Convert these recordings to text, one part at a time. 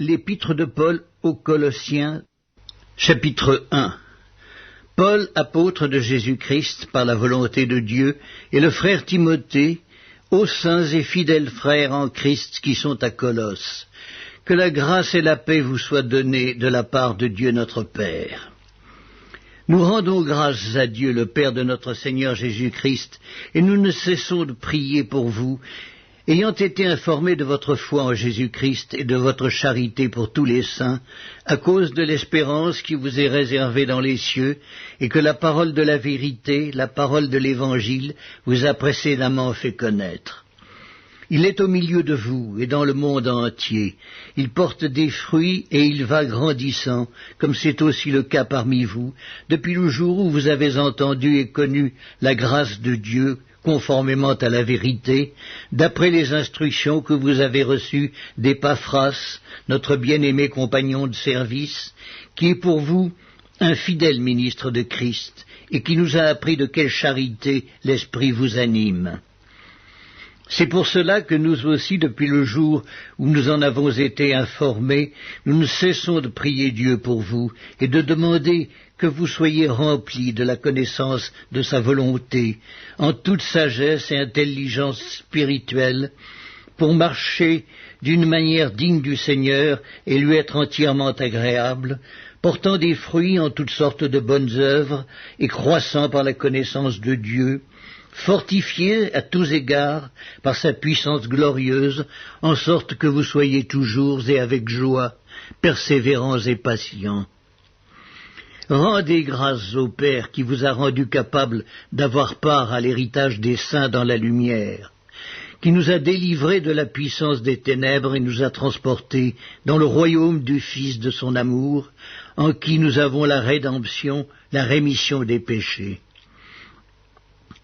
L'Épître de Paul aux Colossiens, chapitre 1. Paul, apôtre de Jésus-Christ par la volonté de Dieu, et le frère Timothée, aux saints et fidèles frères en Christ qui sont à Colosse. Que la grâce et la paix vous soient données de la part de Dieu notre Père. Nous rendons grâce à Dieu, le Père de notre Seigneur Jésus-Christ, et nous ne cessons de prier pour vous, ayant été informés de votre foi en Jésus-Christ et de votre charité pour tous les saints, à cause de l'espérance qui vous est réservée dans les cieux, et que la parole de la vérité, la parole de l'Évangile, vous a précédemment fait connaître. Il est au milieu de vous et dans le monde entier. Il porte des fruits et il va grandissant, comme c'est aussi le cas parmi vous, depuis le jour où vous avez entendu et connu la grâce de Dieu, conformément à la vérité, d'après les instructions que vous avez reçues d'Épaphras, notre bien-aimé compagnon de service, qui est pour vous un fidèle ministre de Christ, et qui nous a appris de quelle charité l'Esprit vous anime. C'est pour cela que nous aussi, depuis le jour où nous en avons été informés, nous ne cessons de prier Dieu pour vous et de demander que vous soyez remplis de la connaissance de sa volonté, en toute sagesse et intelligence spirituelle, pour marcher d'une manière digne du Seigneur et lui être entièrement agréable, portant des fruits en toutes sortes de bonnes œuvres et croissant par la connaissance de Dieu, fortifié à tous égards par sa puissance glorieuse, en sorte que vous soyez toujours et avec joie, persévérants et patients. Rendez grâce au Père qui vous a rendu capable d'avoir part à l'héritage des saints dans la lumière, qui nous a délivrés de la puissance des ténèbres et nous a transportés dans le royaume du Fils de son amour, en qui nous avons la rédemption, la rémission des péchés.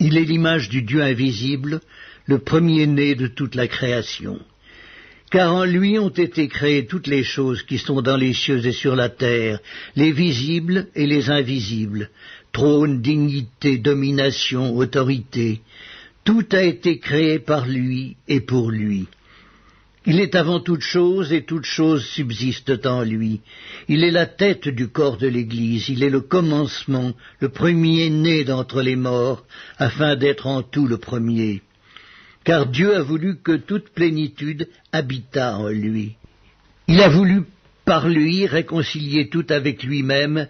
Il est l'image du Dieu invisible, le premier-né de toute la création. Car en lui ont été créées toutes les choses qui sont dans les cieux et sur la terre, les visibles et les invisibles, trône, dignité, domination, autorité. Tout a été créé par lui et pour lui. Il est avant toute chose et toutes choses subsistent en lui. Il est la tête du corps de l'Église, il est le commencement, le premier-né d'entre les morts, afin d'être en tout le premier. Car Dieu a voulu que toute plénitude habitât en lui. Il a voulu par lui réconcilier tout avec lui-même,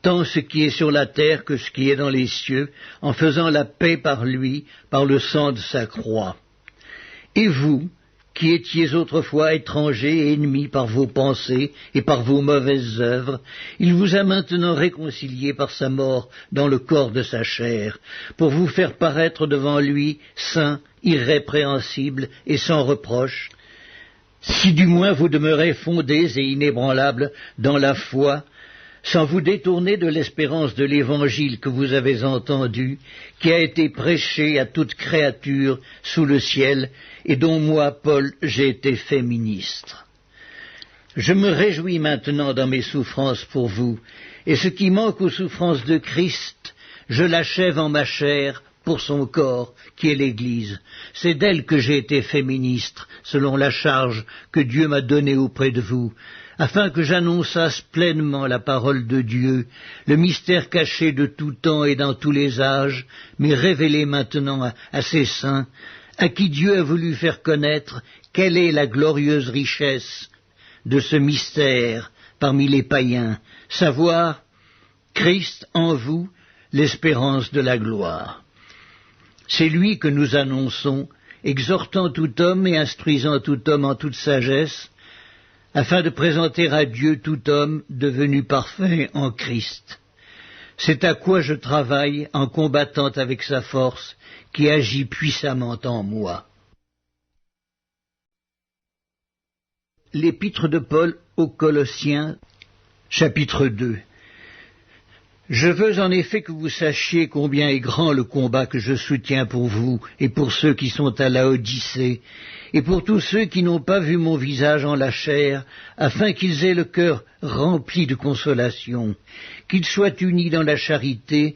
tant ce qui est sur la terre que ce qui est dans les cieux, en faisant la paix par lui, par le sang de sa croix. Et vous, qui étiez autrefois étrangers et ennemis par vos pensées et par vos mauvaises œuvres, il vous a maintenant réconciliés par sa mort dans le corps de sa chair, pour vous faire paraître devant lui saints, irrépréhensibles et sans reproche, si du moins vous demeurez fondés et inébranlables dans la foi, sans vous détourner de l'espérance de l'Évangile que vous avez entendu, qui a été prêché à toute créature sous le ciel, et dont moi, Paul, j'ai été fait ministre. Je me réjouis maintenant dans mes souffrances pour vous, et ce qui manque aux souffrances de Christ, je l'achève en ma chair pour son corps, qui est l'Église. C'est d'elle que j'ai été fait ministre, selon la charge que Dieu m'a donnée auprès de vous, afin que j'annonçasse pleinement la parole de Dieu, le mystère caché de tout temps et dans tous les âges, mais révélé maintenant à ses saints, à qui Dieu a voulu faire connaître quelle est la glorieuse richesse de ce mystère parmi les païens, savoir Christ en vous, l'espérance de la gloire. C'est lui que nous annonçons, exhortant tout homme et instruisant tout homme en toute sagesse, afin de présenter à Dieu tout homme devenu parfait en Christ. C'est à quoi je travaille en combattant avec sa force qui agit puissamment en moi. L'Épître de Paul aux Colossiens, chapitre 2. Je veux en effet que vous sachiez combien est grand le combat que je soutiens pour vous et pour ceux qui sont à Laodicée, et pour tous ceux qui n'ont pas vu mon visage en la chair, afin qu'ils aient le cœur rempli de consolation, qu'ils soient unis dans la charité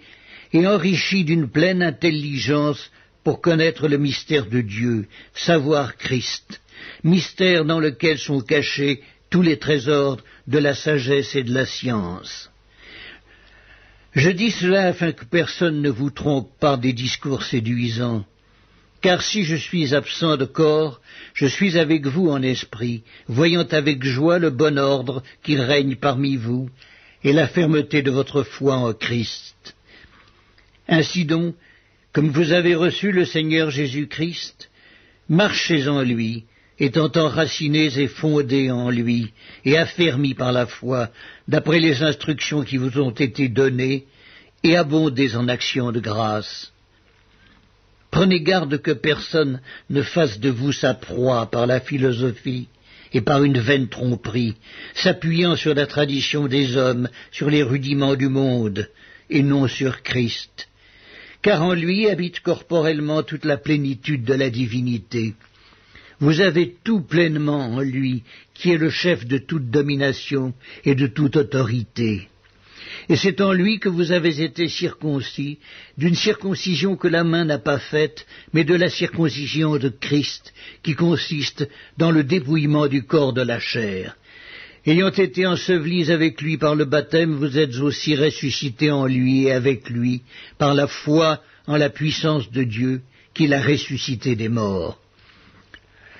et enrichis d'une pleine intelligence pour connaître le mystère de Dieu, savoir Christ, mystère dans lequel sont cachées tous les trésors de la sagesse et de la science. Je dis cela afin que personne ne vous trompe par des discours séduisants. Car si je suis absent de corps, je suis avec vous en esprit, voyant avec joie le bon ordre qu'il règne parmi vous, et la fermeté de votre foi en Christ. Ainsi donc, comme vous avez reçu le Seigneur Jésus-Christ, marchez en lui, étant enracinés et fondés en lui, et affermis par la foi, d'après les instructions qui vous ont été données, et abondez en actions de grâce. Prenez garde que personne ne fasse de vous sa proie par la philosophie et par une vaine tromperie, s'appuyant sur la tradition des hommes, sur les rudiments du monde, et non sur Christ. Car en lui habite corporellement toute la plénitude de la divinité. Vous avez tout pleinement en lui, qui est le chef de toute domination et de toute autorité. Et c'est en lui que vous avez été circoncis, d'une circoncision que la main n'a pas faite, mais de la circoncision de Christ, qui consiste dans le dépouillement du corps de la chair. Ayant été ensevelis avec lui par le baptême, vous êtes aussi ressuscités en lui et avec lui, par la foi en la puissance de Dieu, qui l'a ressuscité des morts.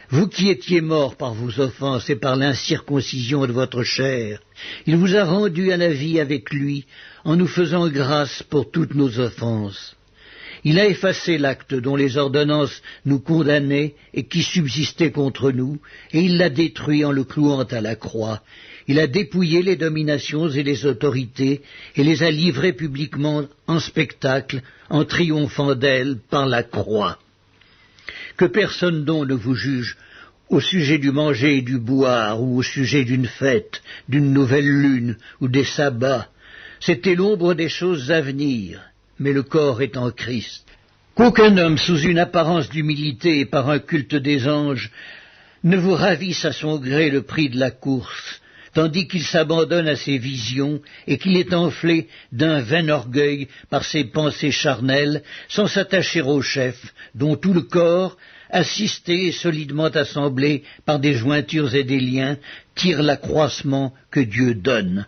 Vous qui étiez morts par vos offenses et par l'incirconcision de votre chair, il vous a rendus à la vie avec lui, en nous faisant grâce pour toutes nos offenses. Il a effacé l'acte dont les ordonnances nous condamnaient et qui subsistait contre nous, et il l'a détruit en le clouant à la croix. Il a dépouillé les dominations et les autorités, et les a livrées publiquement en spectacle, en triomphant d'elles par la croix. Que personne donc ne vous juge au sujet du manger et du boire, ou au sujet d'une fête, d'une nouvelle lune, ou des sabbats. C'était l'ombre des choses à venir, mais le corps est en Christ. Qu'aucun homme, sous une apparence d'humilité et par un culte des anges, ne vous ravisse à son gré le prix de la course, tandis qu'il s'abandonne à ses visions et qu'il est enflé d'un vain orgueil par ses pensées charnelles, sans s'attacher au chef, dont tout le corps, assisté et solidement assemblé par des jointures et des liens, tire l'accroissement que Dieu donne.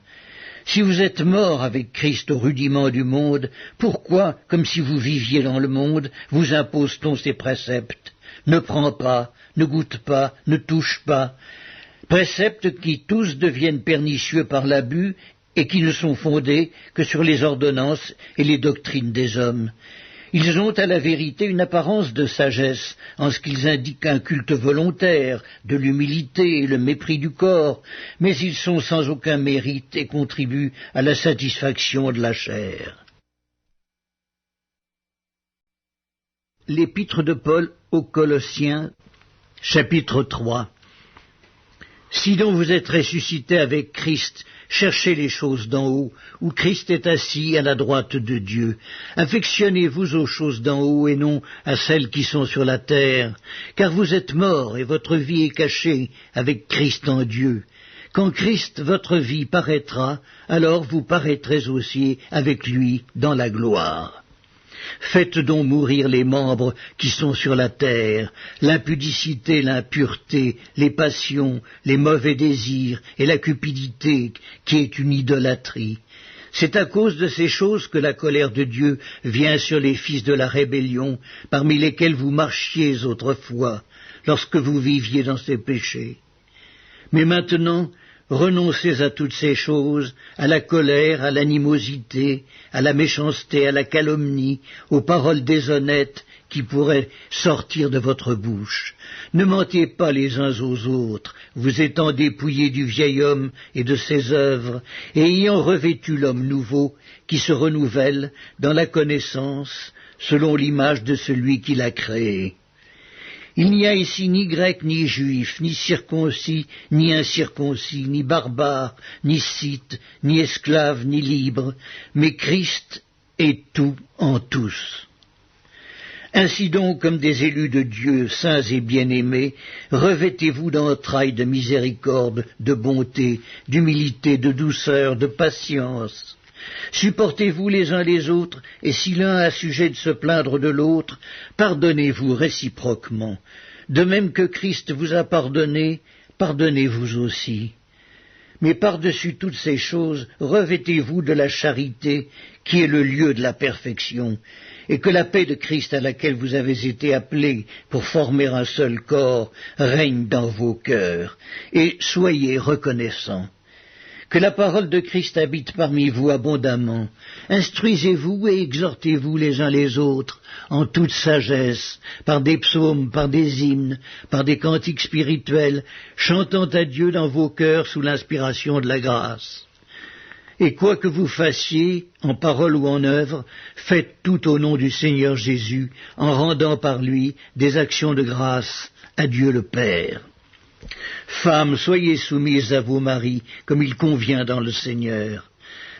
Si vous êtes morts avec Christ au rudiment du monde, pourquoi, comme si vous viviez dans le monde, vous impose-t-on ces préceptes? Ne prends pas, ne goûte pas, ne touche pas. Préceptes qui tous deviennent pernicieux par l'abus et qui ne sont fondés que sur les ordonnances et les doctrines des hommes. Ils ont à la vérité une apparence de sagesse, en ce qu'ils indiquent un culte volontaire, de l'humilité et le mépris du corps, mais ils sont sans aucun mérite et contribuent à la satisfaction de la chair. L'épître de Paul aux Colossiens, chapitre 3. Si donc vous êtes ressuscités avec Christ, cherchez les choses d'en haut, où Christ est assis à la droite de Dieu. Affectionnez-vous aux choses d'en haut et non à celles qui sont sur la terre, car vous êtes morts et votre vie est cachée avec Christ en Dieu. Quand Christ, votre vie, paraîtra, alors vous paraîtrez aussi avec lui dans la gloire. Faites donc mourir les membres qui sont sur la terre, l'impudicité, l'impureté, les passions, les mauvais désirs et la cupidité, qui est une idolâtrie. C'est à cause de ces choses que la colère de Dieu vient sur les fils de la rébellion, parmi lesquels vous marchiez autrefois, lorsque vous viviez dans ces péchés. Mais maintenant, renoncez à toutes ces choses, à la colère, à l'animosité, à la méchanceté, à la calomnie, aux paroles déshonnêtes qui pourraient sortir de votre bouche. Ne mentez pas les uns aux autres, vous étant dépouillés du vieil homme et de ses œuvres, et ayant revêtu l'homme nouveau, qui se renouvelle dans la connaissance, selon l'image de celui qui l'a créé. Il n'y a ici ni grec ni juif, ni circoncis, ni incirconcis, ni barbare, ni scythe, ni esclave, ni libre, mais Christ est tout en tous. Ainsi donc, comme des élus de Dieu, saints et bien-aimés, revêtez-vous d'entrailles de miséricorde, de bonté, d'humilité, de douceur, de patience. Supportez-vous les uns les autres, et si l'un a sujet de se plaindre de l'autre, pardonnez-vous réciproquement. De même que Christ vous a pardonné, pardonnez-vous aussi. Mais par-dessus toutes ces choses, revêtez-vous de la charité, qui est le lieu de la perfection, et que la paix de Christ à laquelle vous avez été appelés pour former un seul corps règne dans vos cœurs, et soyez reconnaissants. Que la parole de Christ habite parmi vous abondamment. Instruisez-vous et exhortez-vous les uns les autres en toute sagesse, par des psaumes, par des hymnes, par des cantiques spirituels, chantant à Dieu dans vos cœurs sous l'inspiration de la grâce. Et quoi que vous fassiez, en parole ou en œuvre, faites tout au nom du Seigneur Jésus, en rendant par lui des actions de grâce à Dieu le Père. Femmes, soyez soumises à vos maris, comme il convient dans le Seigneur.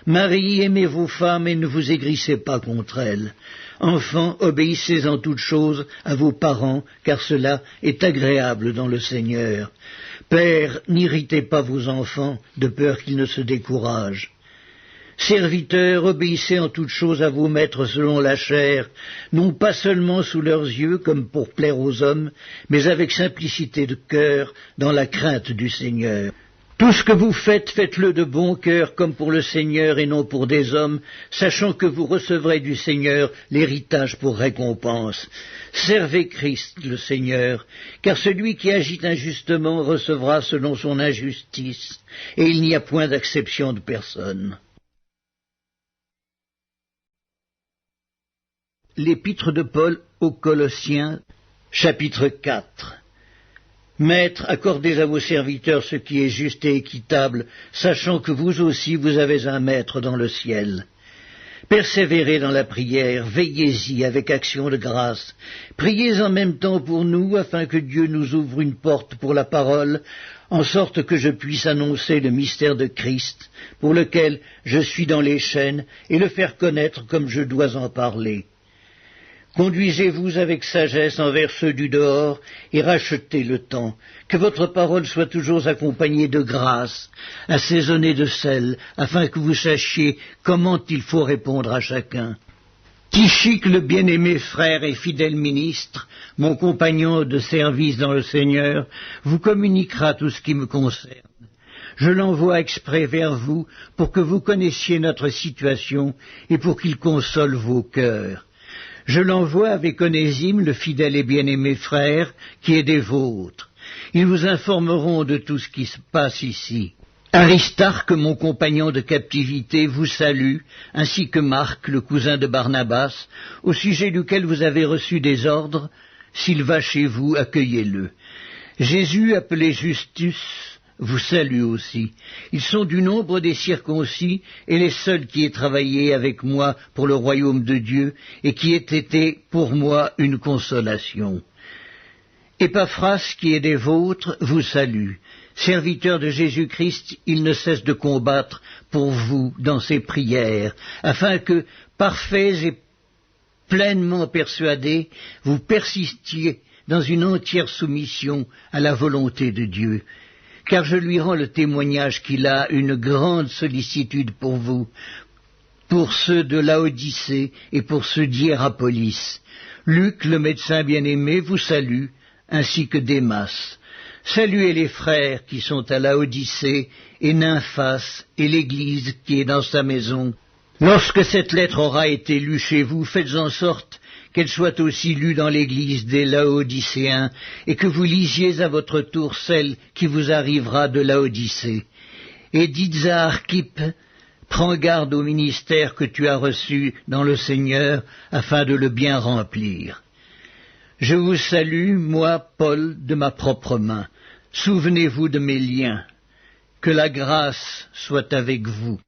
Maris, aimez vos femmes et ne vous aigrissez pas contre elles. Enfants, obéissez en toutes choses à vos parents, car cela est agréable dans le Seigneur. Pères, n'irritez pas vos enfants, de peur qu'ils ne se découragent. Serviteurs, obéissez en toutes choses à vos maîtres selon la chair, non pas seulement sous leurs yeux comme pour plaire aux hommes, mais avec simplicité de cœur, dans la crainte du Seigneur. Tout ce que vous faites, faites-le de bon cœur comme pour le Seigneur et non pour des hommes, sachant que vous recevrez du Seigneur l'héritage pour récompense. Servez Christ le Seigneur, car celui qui agit injustement recevra selon son injustice, et il n'y a point d'acception de personne. L'épître de Paul aux Colossiens, chapitre 4. Maîtres, accordez à vos serviteurs ce qui est juste et équitable, sachant que vous aussi vous avez un maître dans le ciel. Persévérez dans la prière, veillez-y avec action de grâce. Priez en même temps pour nous, afin que Dieu nous ouvre une porte pour la parole, en sorte que je puisse annoncer le mystère de Christ, pour lequel je suis dans les chaînes, et le faire connaître comme je dois en parler. Conduisez-vous avec sagesse envers ceux du dehors et rachetez le temps. Que votre parole soit toujours accompagnée de grâce, assaisonnée de sel, afin que vous sachiez comment il faut répondre à chacun. Tychik, le bien-aimé frère et fidèle ministre, mon compagnon de service dans le Seigneur, vous communiquera tout ce qui me concerne. Je l'envoie exprès vers vous pour que vous connaissiez notre situation et pour qu'il console vos cœurs. Je l'envoie avec Onésime, le fidèle et bien-aimé frère, qui est des vôtres. Ils vous informeront de tout ce qui se passe ici. Aristarque, mon compagnon de captivité, vous salue, ainsi que Marc, le cousin de Barnabas, au sujet duquel vous avez reçu des ordres. S'il va chez vous, accueillez-le. Jésus, appelé Justus, vous salue aussi. Ils sont du nombre des circoncis et les seuls qui aient travaillé avec moi pour le royaume de Dieu et qui aient été pour moi une consolation. Épaphras, qui est des vôtres, vous salue. Serviteur de Jésus-Christ, il ne cesse de combattre pour vous dans ses prières, afin que, parfaits et pleinement persuadés, vous persistiez dans une entière soumission à la volonté de Dieu. Car je lui rends le témoignage qu'il a une grande sollicitude pour vous, pour ceux de Laodicée et pour ceux d'Hiérapolis. Luc, le médecin bien-aimé, vous salue, ainsi que Démas. Saluez les frères qui sont à Laodicée, et Nymphas, et l'Église qui est dans sa maison. Lorsque cette lettre aura été lue chez vous, faites en sorte qu'elle soit aussi lue dans l'église des Laodicéens, et que vous lisiez à votre tour celle qui vous arrivera de Laodicée. Et dites à Archippe, prends garde au ministère que tu as reçu dans le Seigneur, afin de le bien remplir. Je vous salue, moi, Paul, de ma propre main. Souvenez-vous de mes liens. Que la grâce soit avec vous.